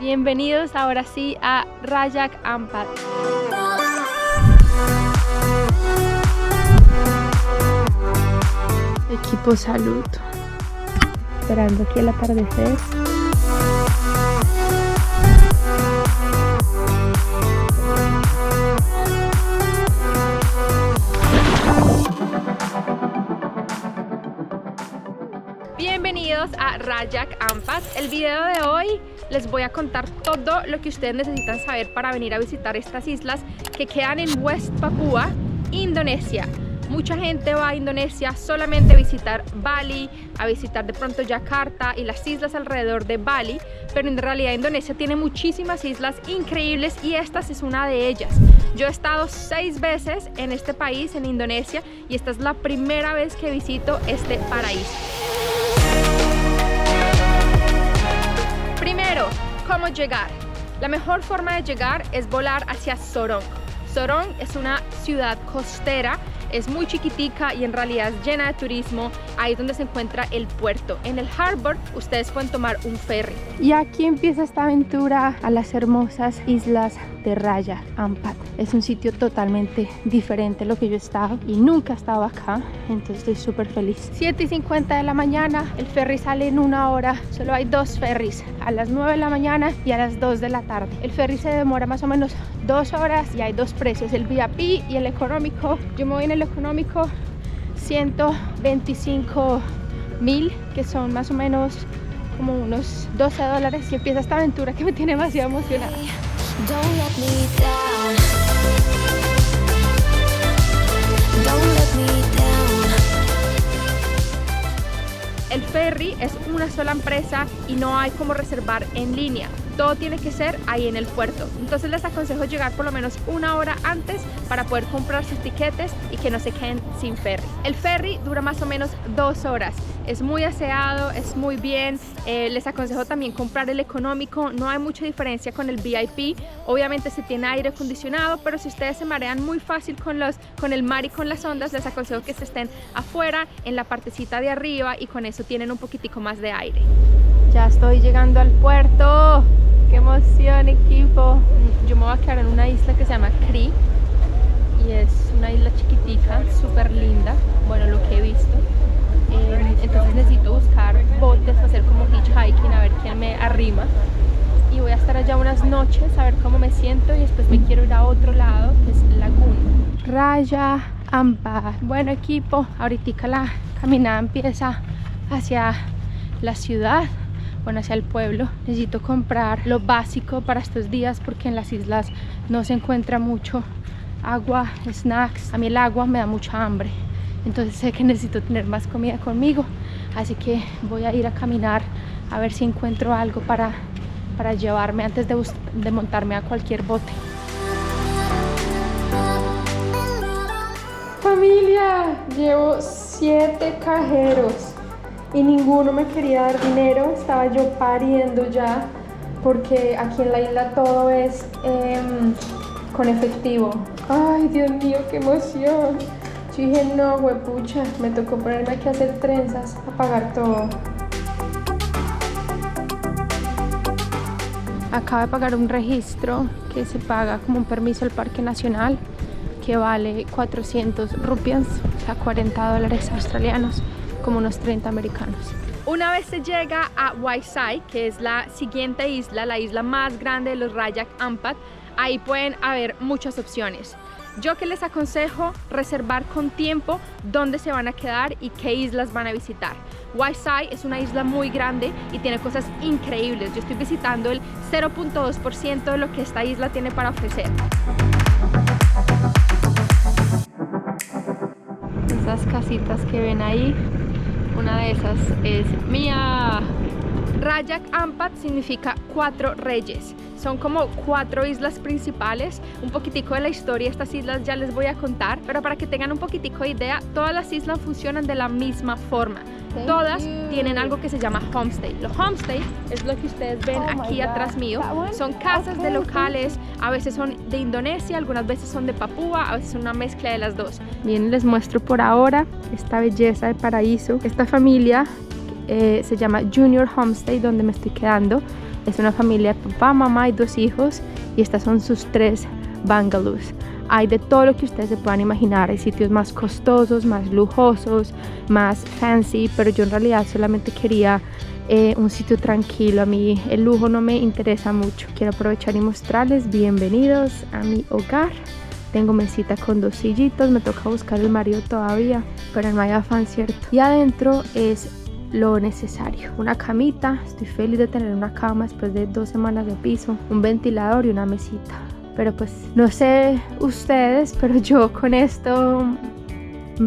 Bienvenidos ahora sí a Raja Ampat. Equipo salud. Esperando aquí el atardecer. Bienvenidos a Raja Ampat. El video de hoy les voy a contar todo lo que ustedes necesitan saber para venir a visitar estas islas que quedan en West Papúa, Indonesia. Mucha gente va a Indonesia solamente a visitar Bali, a visitar de pronto Yakarta y las islas alrededor de Bali, pero en realidad Indonesia tiene muchísimas islas increíbles y esta es una de ellas. Yo he estado 6 veces en este país, en Indonesia, y esta es la primera vez que visito este paraíso. Primero, ¿cómo llegar? La mejor forma de llegar es volar hacia Sorong. Sorong es una ciudad costera, es muy chiquitica y en realidad es llena de turismo. Ahí es donde se encuentra el puerto. En el harbor ustedes pueden tomar un ferry. Y aquí empieza esta aventura a las hermosas islas de Raja Ampat. Es un sitio totalmente diferente a lo que yo he estado y nunca he estado acá, entonces estoy súper feliz. 7:50 de la mañana, el ferry sale en 1 hora. Solo hay 2 ferries, a las 9 de la mañana y a las 2 de la tarde. El ferry se demora más o menos 2 horas y hay 2 precios, el VIP y el económico. Yo me voy en el económico, 125.000, que son más o menos como unos $12, y empieza esta aventura que me tiene demasiado emocionada. Don't let me down. Don't let me down. El ferry es una sola empresa y no hay como reservar en línea. Todo tiene que ser ahí en el puerto. Entonces les aconsejo llegar por lo menos 1 hora antes para poder comprar sus tiquetes y que no se queden sin ferry. El ferry dura más o menos 2 horas. Es muy aseado, es muy bien. Les aconsejo también comprar el económico. No hay mucha diferencia con el VIP. Obviamente se tiene aire acondicionado, pero si ustedes se marean muy fácil con el mar y con las ondas, les aconsejo que se estén afuera en la partecita de arriba y con eso tienen un poquitico más de aire. Ya estoy llegando al puerto. ¡Qué emoción, equipo! Yo me voy a quedar en una isla que se llama Kri y es una isla chiquitica, súper linda, bueno, lo que he visto. Entonces necesito buscar botes, hacer como hitchhiking, a ver quién me arrima. Y voy a estar allá unas noches, a ver cómo me siento, y después me quiero ir a otro lado, que es Lagoon. Raja Ampat. Bueno, equipo, ahorita la caminada empieza hacia la ciudad. Bueno, hacia el pueblo. Necesito comprar lo básico para estos días porque en las islas no se encuentra mucho. Agua, snacks. A mí el agua me da mucha hambre, entonces sé que necesito tener más comida conmigo, así que voy a ir a caminar a ver si encuentro algo para llevarme antes de montarme a cualquier bote. Familia, llevo 7 cajeros y ninguno me quería dar dinero. Estaba yo pariendo ya porque aquí en la isla todo es con efectivo. Ay, Dios mío, qué emoción. Yo dije, no, huepucha, me tocó ponerme aquí a hacer trenzas, a pagar todo. Acabo de pagar un registro que se paga como un permiso del Parque Nacional, que vale 400 rupias, o sea, $40 australianos, como unos 30 americanos. Una vez se llega a Waisai, que es la siguiente isla, la isla más grande de los Raja Ampat, ahí pueden haber muchas opciones. Yo que les aconsejo reservar con tiempo dónde se van a quedar y qué islas van a visitar. Waisai es una isla muy grande y tiene cosas increíbles. Yo estoy visitando el 0.2% de lo que esta isla tiene para ofrecer. Esas casitas que ven ahí, una de esas es mía. Raja Ampat significa 4 reyes. Son como 4 islas principales. Un poquitico de la historia de estas islas ya les voy a contar, pero para que tengan un poquitico de idea, todas las islas funcionan de la misma forma. Todas tienen algo que se llama homestay. Los homestay es lo que ustedes ven aquí atrás mío. Son casas de locales, a veces son de Indonesia, algunas veces son de Papúa, a veces son una mezcla de las dos. Bien, les muestro por ahora esta belleza de paraíso. Esta familia se llama Junior Homestay, donde me estoy quedando. Es una familia, papá, mamá y 2 hijos, y estas son sus 3 bungalows. Hay de todo lo que ustedes se puedan imaginar. Hay sitios más costosos, más lujosos, más fancy, pero yo en realidad solamente quería un sitio tranquilo. A mí el lujo no me interesa mucho. Quiero aprovechar y mostrarles. Bienvenidos a mi hogar. Tengo mesita con 2 sillitos, me toca buscar el marido todavía, pero no hay afán, ¿cierto? Y adentro es lo necesario: una camita, estoy feliz de tener una cama después de 2 semanas de piso, un ventilador y una mesita. Pero pues no sé ustedes, pero yo con esto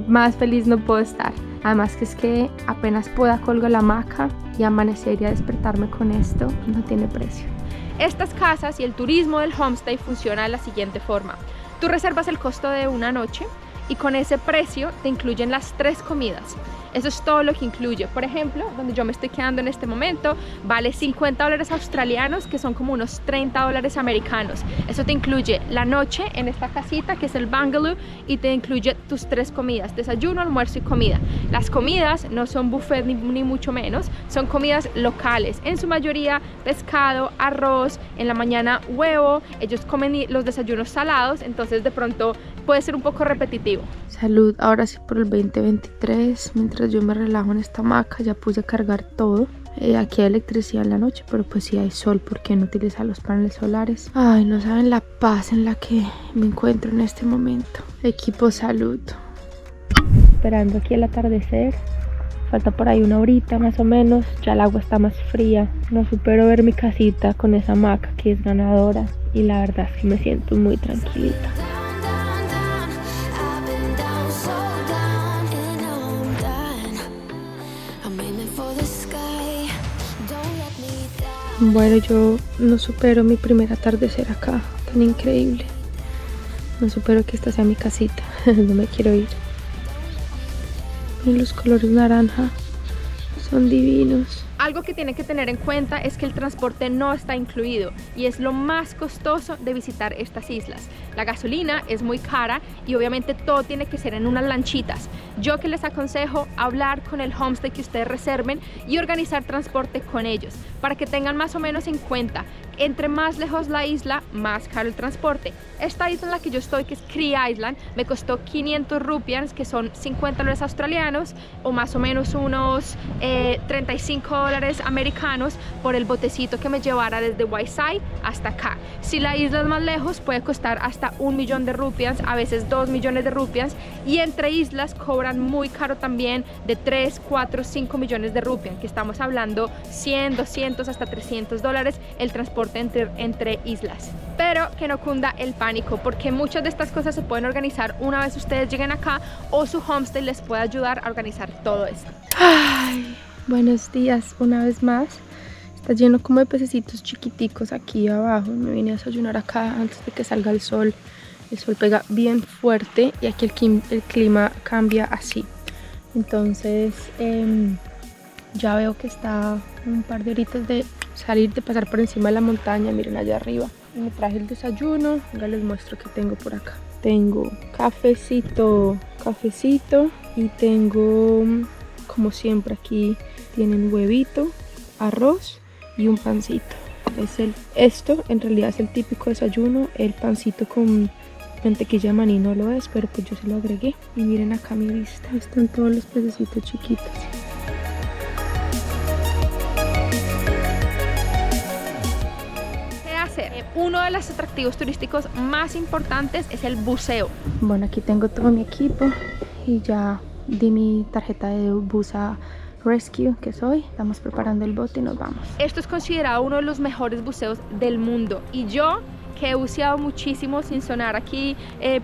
más feliz no puedo estar. Además que es que apenas pueda colgar la hamaca y amanecer y a despertarme con esto no tiene precio. Estas casas y el turismo del homestay funciona de la siguiente forma: tú reservas el costo de una noche y con ese precio te incluyen las 3 comidas. Eso es todo lo que incluye. Por ejemplo, donde yo me estoy quedando en este momento, vale $50 australianos, que son como unos $30 americanos. Eso te incluye la noche en esta casita, que es el bungalow, y te incluye tus 3 comidas: desayuno, almuerzo y comida. Las comidas no son buffet ni mucho menos, son comidas locales. En su mayoría pescado, arroz, en la mañana huevo. Ellos comen los desayunos salados, entonces de pronto puede ser un poco repetitivo. Salud, ahora sí por el 2023. Mientras yo me relajo en esta hamaca, ya puse a cargar todo. Aquí hay electricidad en la noche, pero pues si hay sol, ¿por qué no utilizar los paneles solares? Ay, no saben la paz en la que me encuentro en este momento. Equipo salud. Esperando aquí el atardecer. Falta por ahí una horita más o menos. Ya el agua está más fría. No supero ver mi casita con esa hamaca que es ganadora. Y la verdad es que me siento muy tranquilita. Bueno, yo no supero mi primer atardecer acá, tan increíble. No supero que esta sea mi casita, no me quiero ir. Y los colores naranja son divinos. Algo que tienen que tener en cuenta es que el transporte no está incluido y es lo más costoso de visitar estas islas. La gasolina es muy cara y obviamente todo tiene que ser en unas lanchitas. Yo que les aconsejo hablar con el homestay que ustedes reserven y organizar transporte con ellos para que tengan más o menos en cuenta. Entre más lejos la isla, más caro el transporte. Esta isla en la que yo estoy, que es Cree Island, me costó 500 rupias, que son $50 australianos o más o menos unos $35 americanos, por el botecito que me llevara desde Whiteside hasta acá. Si la isla es más lejos, puede costar hasta 1 millón de rupias, a veces 2 millones de rupias, y entre islas cobran muy caro también, de 3, 4, 5 millones de rupias, que estamos hablando 100, 200, hasta $300 el transporte entre islas. Pero que no cunda el pánico, porque muchas de estas cosas se pueden organizar una vez ustedes lleguen acá, o su homestay les puede ayudar a organizar todo esto. Ay, buenos días una vez más. Está lleno como de pececitos chiquiticos aquí abajo. Me vine a desayunar acá antes de que salga el sol. El sol pega bien fuerte y aquí el clima cambia así. Entonces ya veo que está un par de horitas de salir, de pasar por encima de la montaña. Miren allá arriba. Y me traje el desayuno. Venga, les muestro que tengo por acá. Tengo cafecito y tengo, como siempre, aquí tienen huevito, arroz y un pancito. Esto en realidad es el típico desayuno. El pancito con mantequilla de maní no lo es, pero pues yo se lo agregué. Y miren acá mi vista, están todos los pececitos chiquitos. Uno de los atractivos turísticos más importantes es el buceo. Bueno, aquí tengo todo mi equipo y ya di mi tarjeta de buza rescue que soy. Estamos preparando el bote y nos vamos. Esto es considerado uno de los mejores buceos del mundo y yo, que he buceado muchísimo, sin sonar aquí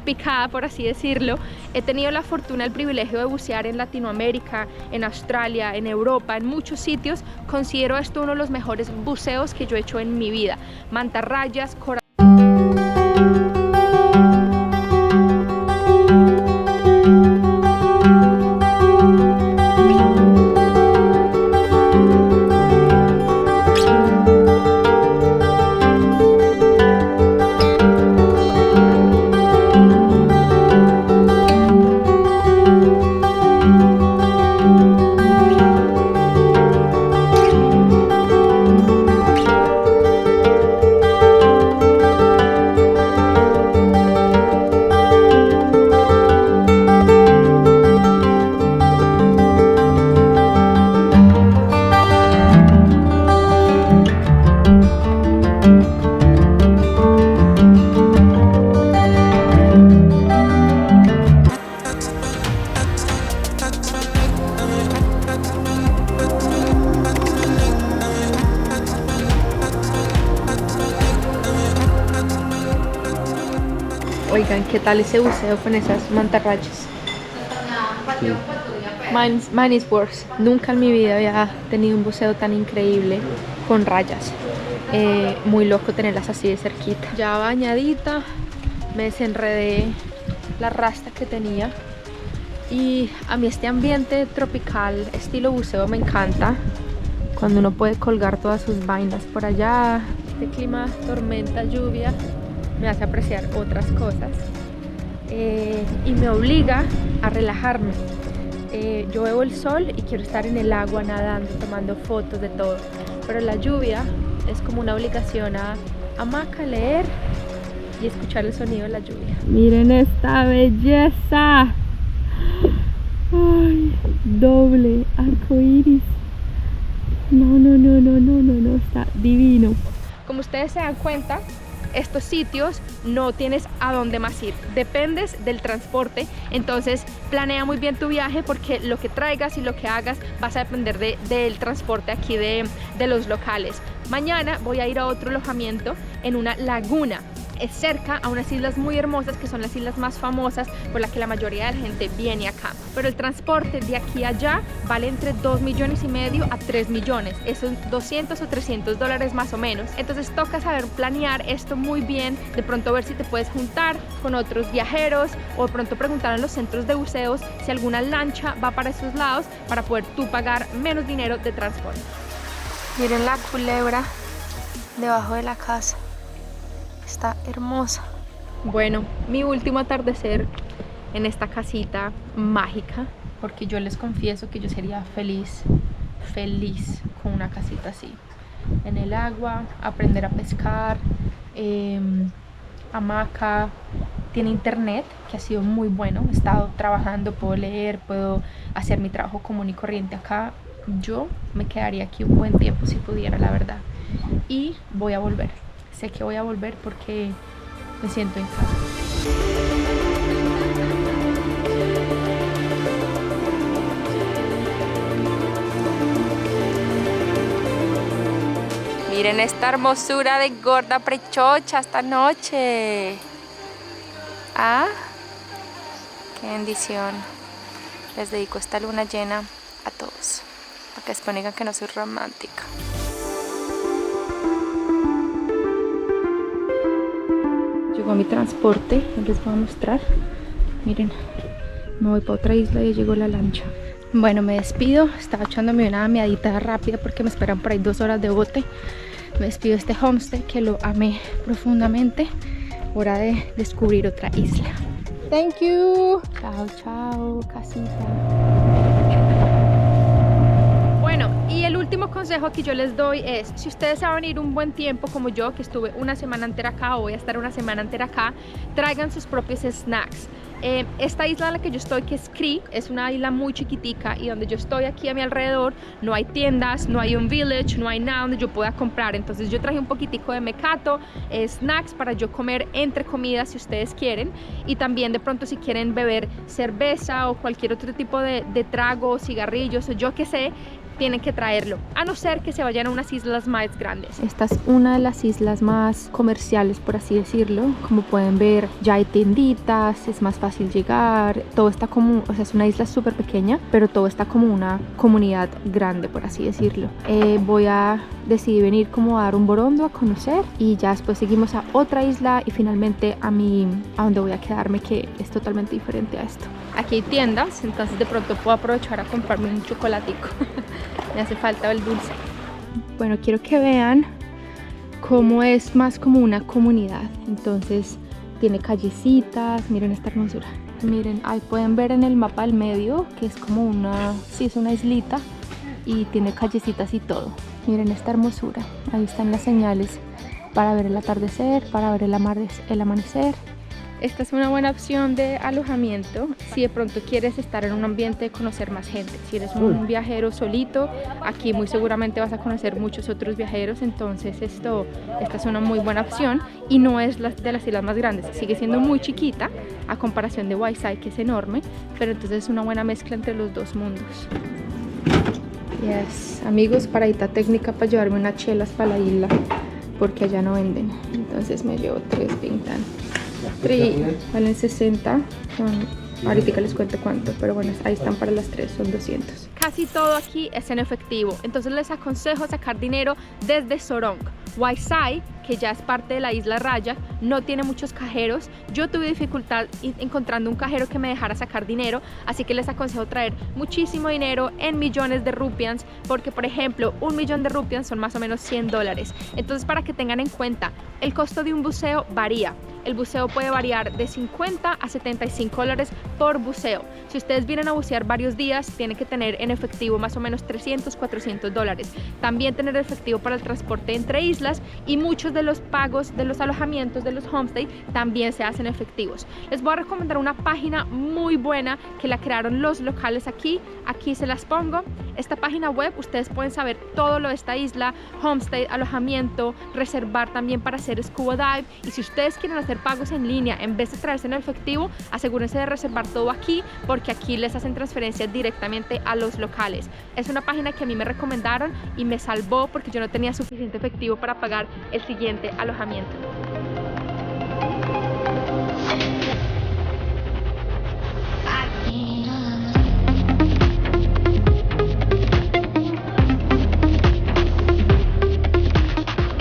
picada por así decirlo, he tenido la fortuna, el privilegio de bucear en Latinoamérica, en Australia, en Europa, en muchos sitios. Considero esto uno de los mejores buceos que yo he hecho en mi vida. Mantarrayas, corales. Oigan, ¿qué tal ese buceo con esas mantarrayas? Mine is worse. Nunca en mi vida había tenido un buceo tan increíble con rayas. Muy loco tenerlas así de cerquita. Ya bañadita, me desenredé la rasta que tenía. Y a mí este ambiente tropical, estilo buceo, me encanta. Cuando uno puede colgar todas sus vainas por allá. Este clima, tormenta, lluvia, me hace apreciar otras cosas. Y me obliga a relajarme. Yo veo el sol y quiero estar en el agua nadando, tomando fotos de todo, pero la lluvia es como una obligación a hamaca, leer y escuchar el sonido de la lluvia. Miren esta belleza. Ay, doble arco iris. No, está divino. Como ustedes se dan cuenta, estos sitios no tienes a dónde más ir, dependes del transporte, entonces planea muy bien tu viaje porque lo que traigas y lo que hagas vas a depender del transporte aquí de los locales. Mañana voy a ir a otro alojamiento en una laguna. Es cerca a unas islas muy hermosas que son las islas más famosas por las que la mayoría de la gente viene acá. Pero el transporte de aquí a allá vale entre 2,5 millones a 3 millones. Eso es 200 o 300 dólares más o menos. Entonces toca saber planear esto muy bien, de pronto ver si te puedes juntar con otros viajeros o de pronto preguntar en los centros de buceos si alguna lancha va para esos lados para poder tú pagar menos dinero de transporte. Miren la culebra debajo de la casa. Está hermosa. Bueno, mi último atardecer en esta casita mágica, porque yo les confieso que yo sería feliz con una casita así, en el agua, aprender a pescar, hamaca, tiene internet que ha sido muy bueno, he estado trabajando, puedo leer, puedo hacer mi trabajo común y corriente acá. Yo me quedaría aquí un buen tiempo si pudiera, la verdad, y voy a volver. Sé que voy a volver porque me siento en casa. Miren esta hermosura de gorda prechocha esta noche. ¿Ah? Qué bendición. Les dedico esta luna llena a todos, para que después digan que no soy romántica. Llegó mi transporte, les voy a mostrar. Miren, me voy para otra isla y ya llegó la lancha. Bueno, me despido, estaba echándome una meadita rápida porque me esperan por ahí 2 horas de bote. Me despido de este homestay que lo amé profundamente. Hora de descubrir otra isla. Thank you. Chao, chao, casita. Bueno, y el último consejo que yo les doy es, si ustedes se van a venir un buen tiempo como yo, que estuve una semana entera acá o voy a estar una semana entera acá, traigan sus propios snacks. Esta isla en la que yo estoy, que es Cree, es una isla muy chiquitica y donde yo estoy aquí a mi alrededor no hay tiendas, no hay un village, no hay nada donde yo pueda comprar. Entonces yo traje un poquitico de mecato, snacks para yo comer entre comidas si ustedes quieren, y también de pronto si quieren beber cerveza o cualquier otro tipo de trago, cigarrillos o yo qué sé, tienen que traerlo, a no ser que se vayan a unas islas más grandes. Esta es una de las islas más comerciales, por así decirlo. Como pueden ver, ya hay tienditas, es más fácil llegar, todo está como, o sea, es una isla súper pequeña, pero todo está como una comunidad grande, por así decirlo. Voy a decidir venir como a dar un borondo, a conocer, y ya después seguimos a otra isla y finalmente a donde voy a quedarme, que es totalmente diferente a esto. Aquí hay tiendas, entonces de pronto puedo aprovechar a comprarme un chocolatico. Me hace falta el dulce. Bueno, quiero que vean cómo es más como una comunidad. Entonces tiene callecitas, miren esta hermosura. Miren, ahí pueden ver en el mapa al medio que es como una, sí, es una islita y tiene callecitas y todo. Miren esta hermosura, ahí están las señales para ver el atardecer, para ver el amanecer. Esta es una buena opción de alojamiento si de pronto quieres estar en un ambiente de conocer más gente. Si eres un viajero solito, aquí muy seguramente vas a conocer muchos otros viajeros, entonces esta es una muy buena opción y no es de las islas más grandes, sigue siendo muy chiquita a comparación de Whiteside, que es enorme, pero entonces es una buena mezcla entre los dos mundos. Yes, amigos, paradita técnica para llevarme unas chelas para la isla porque allá no venden, entonces me llevo 3 Bingtan. Valen 60. Ahorita les cuento cuánto, pero bueno, ahí están para las 3, son 200. Casi todo aquí es en efectivo, entonces les aconsejo sacar dinero desde Sorong. Waisai, que ya es parte de la isla Raya, no tiene muchos cajeros. Yo tuve dificultad encontrando un cajero que me dejara sacar dinero, así que les aconsejo traer muchísimo dinero en millones de rupias, porque por ejemplo, 1 millón de rupias son más o menos $100. Entonces, para que tengan en cuenta, el costo de un buceo varía. El buceo puede variar de 50 a $75 por buceo. Si ustedes vienen a bucear varios días, tienen que tener en efectivo más o menos $300, $400. También tener efectivo para el transporte entre islas, y muchos de los pagos de los alojamientos de los homestay también se hacen efectivos. Les voy a recomendar una página muy buena que la crearon los locales aquí se las pongo. Esta página web ustedes pueden saber todo lo de esta isla, homestay, alojamiento, reservar también para hacer scuba dive, y si ustedes quieren hacer pagos en línea en vez de traerse en efectivo, asegúrense de reservar todo aquí, porque aquí les hacen transferencias directamente a los locales. Es una página que a mí me recomendaron y me salvó porque yo no tenía suficiente efectivo para pagar el siguiente alojamiento.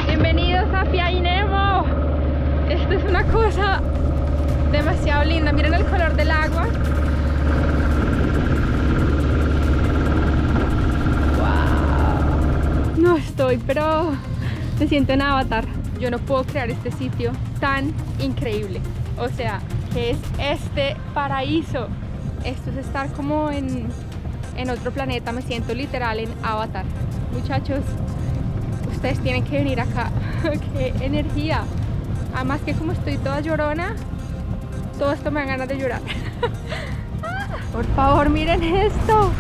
Bienvenidos a Piainemo. Esto es una cosa demasiado linda. Miren el color del agua. Wow. No estoy, pero me siento en Avatar. Yo no puedo creer este sitio tan increíble. O sea, ¿qué es este paraíso? Esto es estar como en otro planeta. Me siento literal en Avatar. Muchachos, ustedes tienen que venir acá. ¡Qué energía! Además que como estoy toda llorona, todo esto me da ganas de llorar. Por favor, miren esto.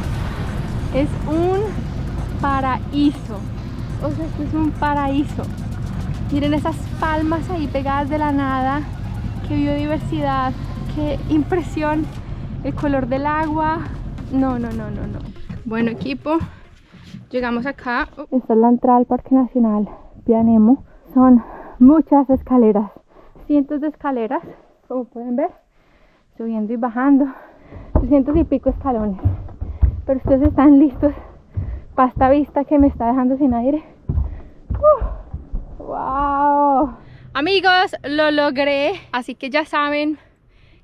Es un paraíso. O sea, esto es un paraíso. Miren esas palmas ahí pegadas de la nada. Qué biodiversidad, qué impresión. El color del agua. No. Bueno, equipo, llegamos acá. Esta es la entrada al Parque Nacional Piainemo. Son muchas escaleras, cientos de escaleras, como pueden ver, subiendo y bajando, 200 y pico escalones. Pero ustedes están listos para esta vista que me está dejando sin aire. ¡Wow! Amigos, lo logré. Así que ya saben,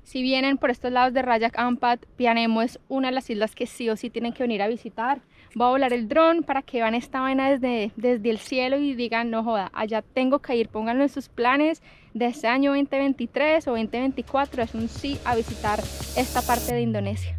si vienen por estos lados de Rayak Ampat, Piainemo es una de las islas que sí o sí tienen que venir a visitar. Voy a volar el dron para que vean esta vaina desde el cielo y digan, no joda, allá tengo que ir. Pónganlo en sus planes de este año 2023 o 2024. Es un sí a visitar esta parte de Indonesia.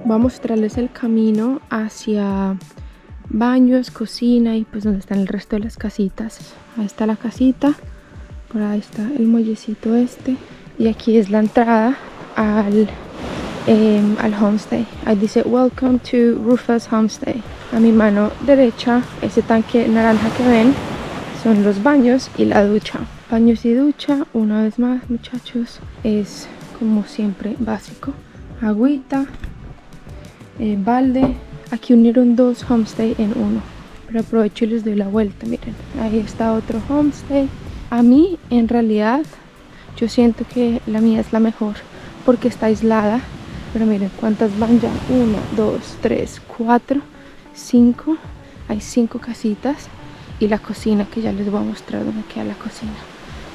Voy a mostrarles el camino hacia baños, cocina y pues donde están el resto de las casitas. Ahí está la casita, por ahí está el muellecito este, y aquí es la entrada al homestay. Ahí dice Welcome to Rufus Homestay. A mi mano derecha, ese tanque naranja que ven son los baños y la ducha. Baños y ducha, una vez más, muchachos, es como siempre básico. Agüita, balde. Aquí unieron dos homestay en uno, pero aprovecho y les doy la vuelta. Miren, ahí está otro homestay. A mí en realidad yo siento que la mía es la mejor porque está aislada, pero miren cuántas van ya. 1, 2, 3, 4, 5. Hay 5 casitas y la cocina, que ya les voy a mostrar dónde queda la cocina.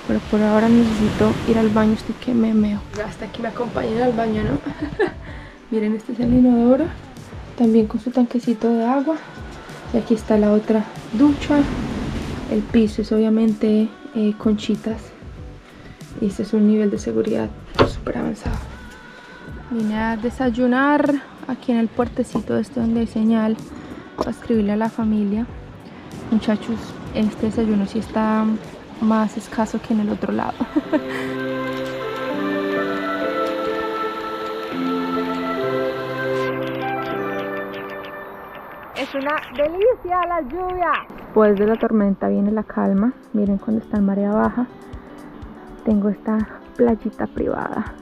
Pero por ahora necesito ir al baño, estoy que me meo. Hasta que me acompañen al baño, ¿no? Miren, este es el inodoro, también con su tanquecito de agua. Y aquí está la otra ducha. El piso es obviamente conchitas. Y este es un nivel de seguridad súper avanzado. Vine a desayunar aquí en el puertecito este donde hay señal para escribirle a la familia. Muchachos, este desayuno sí está más escaso que en el otro lado. Es una delicia la lluvia. Después de la tormenta viene la calma. Miren cuando está en marea baja. Tengo esta playita privada.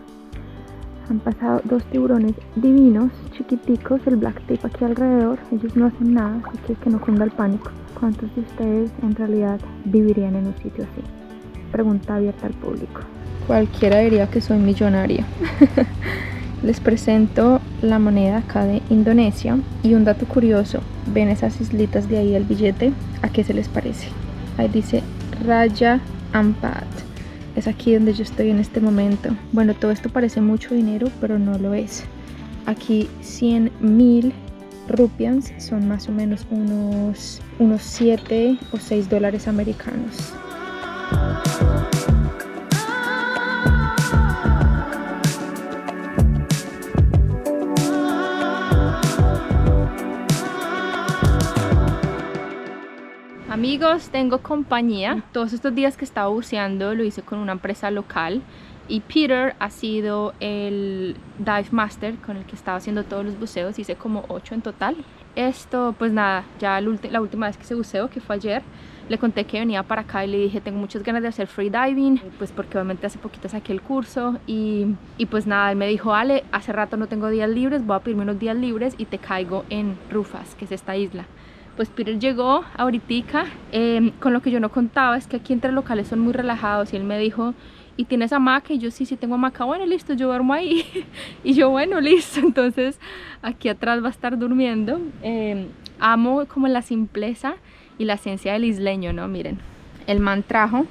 Han pasado 2 tiburones divinos, chiquiticos, el black tape aquí alrededor. Ellos no hacen nada, así que no cunda el pánico. ¿Cuántos de ustedes en realidad vivirían en un sitio así? Pregunta abierta al público. Cualquiera diría que soy millonaria. Les presento la moneda acá de Indonesia. Y un dato curioso, ven esas islitas de ahí el billete, ¿a qué se les parece? Ahí dice Raja Ampat. Es aquí donde yo estoy en este momento. Bueno, todo esto parece mucho dinero, pero no lo es. Aquí 100.000 rupias son más o menos unos 7 o 6 dólares americanos. Amigos, tengo compañía. Todos estos días que estaba buceando lo hice con una empresa local y Peter ha sido el dive master con el que estaba haciendo todos los buceos. Hice como 8 en total. Esto, pues nada, ya la última vez que se buceó, que fue ayer, le conté que venía para acá y le dije tengo muchas ganas de hacer freediving, pues porque obviamente hace poquito saqué el curso y pues nada, él me dijo Ale, hace rato no tengo días libres, voy a pedirme unos días libres y te caigo en Rufus, que es esta isla. Pues Peter llegó ahorita, con lo que yo no contaba es que aquí entre locales son muy relajados y él me dijo, ¿y tienes hamaca? Y yo sí tengo hamaca. Bueno, listo, yo duermo ahí. Y yo, bueno, listo. Entonces aquí atrás va a estar durmiendo. Amo como la simpleza y la esencia del isleño, ¿no? Miren, el man trajo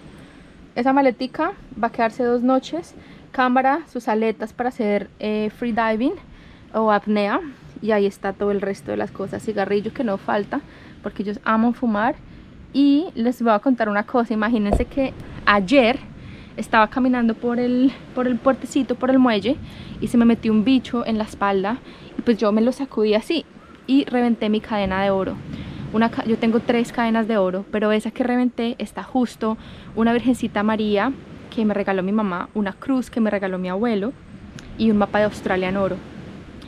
esa maletica, va a quedarse 2 noches, cámara, sus aletas para hacer freediving o apnea. Y ahí está todo el resto de las cosas, cigarrillo que no falta, porque ellos aman fumar. Y les voy a contar una cosa, imagínense que ayer estaba caminando por el puertecito, por el muelle, y se me metió un bicho en la espalda, y pues yo me lo sacudí así, y reventé mi cadena de oro. Yo tengo 3 cadenas de oro, pero esa que reventé está justo una Virgencita María que me regaló mi mamá, una cruz que me regaló mi abuelo, y un mapa de Australia en oro.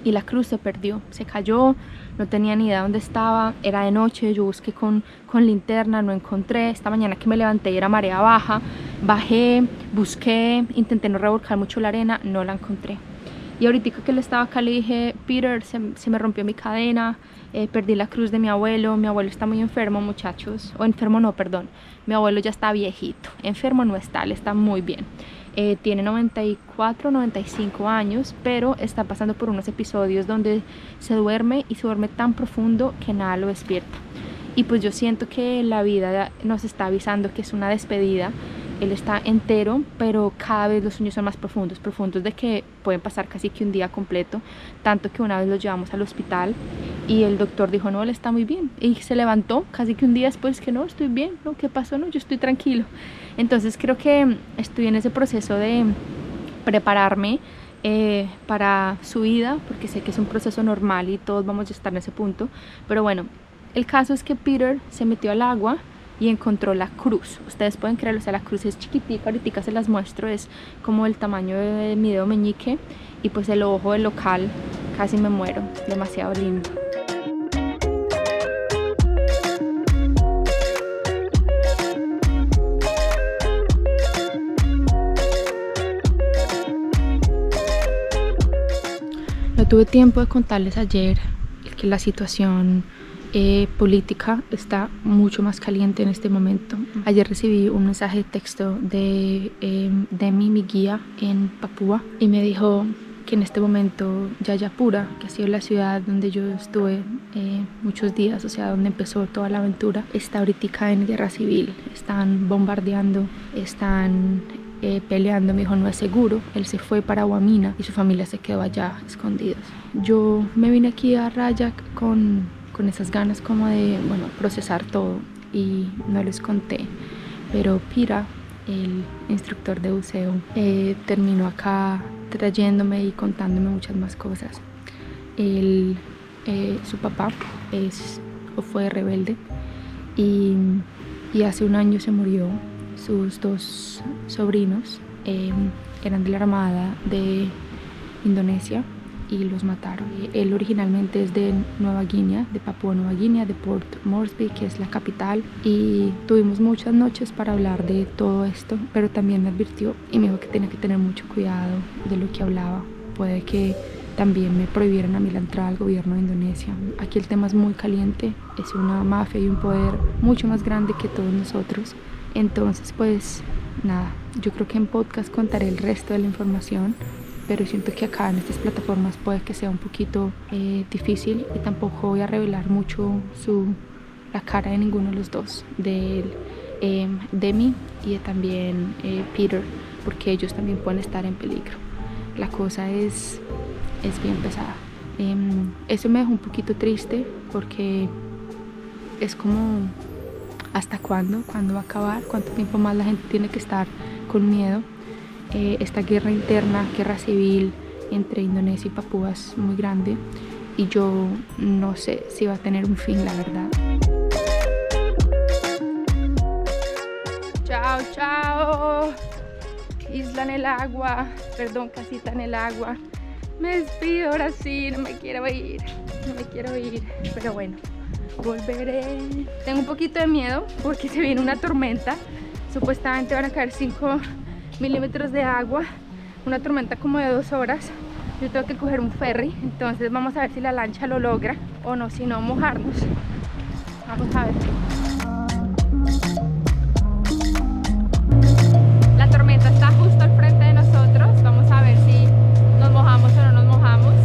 Y la cruz se perdió, se cayó, no tenía ni idea dónde estaba, era de noche, yo busqué con linterna, no encontré. Esta mañana que me levanté y era marea baja, bajé, busqué, intenté no revolcar mucho la arena, no la encontré. Y ahorita que él estaba acá le dije, Peter, se me rompió mi cadena, perdí la cruz de mi abuelo está muy enfermo, muchachos, o enfermo no, perdón, mi abuelo ya está viejito, enfermo no está, él está muy bien. Tiene 94, 95 años, pero está pasando por unos episodios donde se duerme y se duerme tan profundo que nada lo despierta. Y pues yo siento que la vida nos está avisando que es una despedida. Él está entero, pero cada vez los sueños son más profundos de que pueden pasar casi que un día completo, tanto que una vez lo llevamos al hospital y el doctor dijo, no, él está muy bien, y se levantó casi que un día después que no, estoy bien, no, ¿qué pasó? No, yo estoy tranquilo. Entonces creo que estoy en ese proceso de prepararme para su vida, porque sé que es un proceso normal y todos vamos a estar en ese punto, pero bueno, el caso es que Peter se metió al agua y encontró la cruz. Ustedes pueden creerlo, o sea, la cruz es chiquitica, ahorita se las muestro, es como el tamaño de mi dedo meñique, y pues el ojo del local, casi me muero, demasiado lindo. No tuve tiempo de contarles ayer que la situación política está mucho más caliente en este momento. Ayer recibí un mensaje de texto de Demi, mi guía en Papúa, y me dijo que en este momento Jayapura, que ha sido la ciudad donde yo estuve muchos días, o sea, donde empezó toda la aventura, está ahorita en guerra civil. Están bombardeando, están peleando. Me dijo, no es seguro. Él se fue para Wamena y su familia se quedó allá escondidas. Yo me vine aquí a Rayak con esas ganas como de, bueno, procesar todo, y no les conté, pero Pira, el instructor de buceo, terminó acá trayéndome y contándome muchas más cosas. Su papá fue rebelde y hace un año se murió. Sus 2 sobrinos eran de la Armada de Indonesia y los mataron. Él originalmente es de Nueva Guinea, de Papúa Nueva Guinea, de Port Moresby, que es la capital, y tuvimos muchas noches para hablar de todo esto, pero también me advirtió y me dijo que tenía que tener mucho cuidado de lo que hablaba. Puede que también me prohibieran a mí la entrada al gobierno de Indonesia. Aquí el tema es muy caliente, es una mafia y un poder mucho más grande que todos nosotros. Entonces pues nada, yo creo que en podcast contaré el resto de la información, pero siento que acá en estas plataformas puede que sea un poquito difícil, y tampoco voy a revelar mucho la cara de ninguno de los dos, de Demi y de también Peter, porque ellos también pueden estar en peligro. La cosa es bien pesada. Eso me dejó un poquito triste, porque es como, ¿hasta cuándo? ¿Cuándo va a acabar? ¿Cuánto tiempo más la gente tiene que estar con miedo? Esta guerra interna, guerra civil entre Indonesia y Papúa es muy grande, y yo no sé si va a tener un fin, la verdad. Chao, chao. Isla en el agua, perdón, casita en el agua. Me despido, ahora sí, no me quiero ir, pero bueno, volveré. Tengo un poquito de miedo porque se viene una tormenta. Supuestamente van a caer 5 milímetros de agua, una tormenta como de 2 horas. Yo tengo que coger un ferry, entonces vamos a ver si la lancha lo logra o no, si no, mojarnos. Vamos a ver. La tormenta está justo al frente de nosotros. Vamos a ver si nos mojamos o no nos mojamos.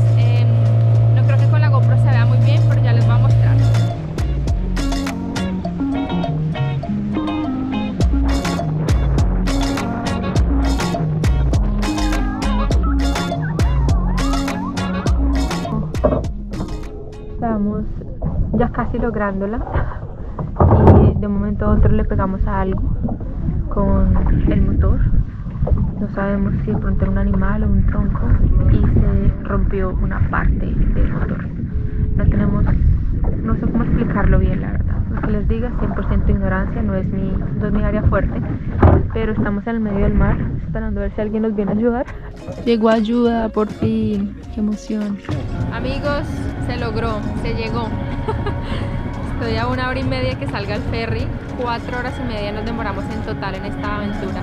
No creo que con la GoPro se vea muy bien, pero ya les voy a mostrar. Estamos ya casi lográndola, y de un momento a otro le pegamos a algo con el motor. No sabemos si de pronto era un animal o un tronco, y se rompió una parte del motor. No sé cómo explicarlo bien, la verdad. Lo que les diga, 100% ignorancia, no es mi área fuerte, pero estamos en el medio del mar, esperando a ver si alguien nos viene a ayudar. Llegó ayuda, por fin, qué emoción. Amigos, se logró, se llegó. Estoy a 1 hora y media que salga el ferry, 4 horas y media nos demoramos en total en esta aventura.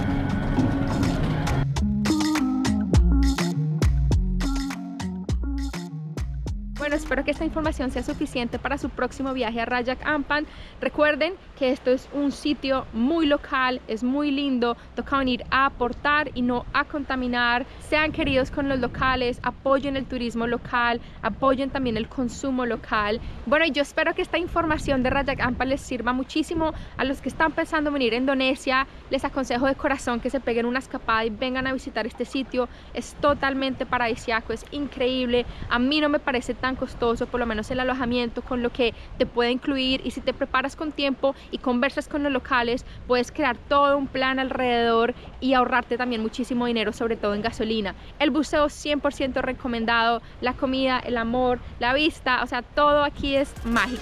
Bueno, espero que esta información sea suficiente para su próximo viaje a Rayak Ampat. Recuerden que esto es un sitio muy local, es muy lindo, toca venir a aportar y no a contaminar. Sean queridos con los locales, apoyen el turismo local, apoyen también el consumo local. Bueno, y yo espero que esta información de Rayak Ampat les sirva muchísimo a los que están pensando en venir a Indonesia. Les aconsejo de corazón que se peguen una escapada y vengan a visitar este sitio. Es totalmente paradisíaco, es increíble. A mí no me parece tan costoso, por lo menos el alojamiento, con lo que te puede incluir, y si te preparas con tiempo y conversas con los locales, puedes crear todo un plan alrededor y ahorrarte también muchísimo dinero, sobre todo en gasolina. El buceo 100% recomendado, la comida, el amor, la vista, o sea, todo aquí es mágico.